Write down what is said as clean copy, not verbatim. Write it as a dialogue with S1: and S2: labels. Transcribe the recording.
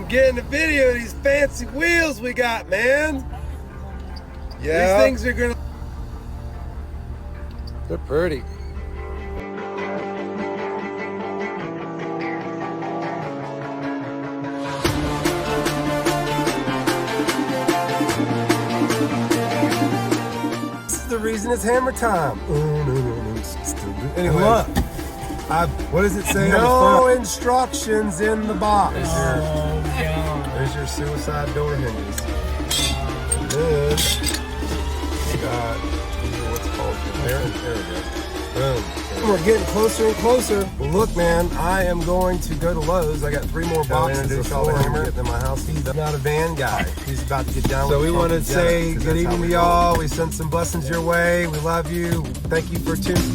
S1: getting a video of these fancy wheels we got, man. Yeah. These things are gonna... They're pretty. This is the reason it's hammer time. Anyway, look. What does it say on the front? No instructions in the box. There's your suicide door hinges. And then you got what's called there we go. Boom. We're getting closer and closer. Well, look, man, I am going to go to Lowe's. I got 3 more boxes of floor hammer getting in my house. He's not a van guy. He's about to get down. So we want to say good evening to y'all. We send some blessings your way. We love you. Thank you for tuning.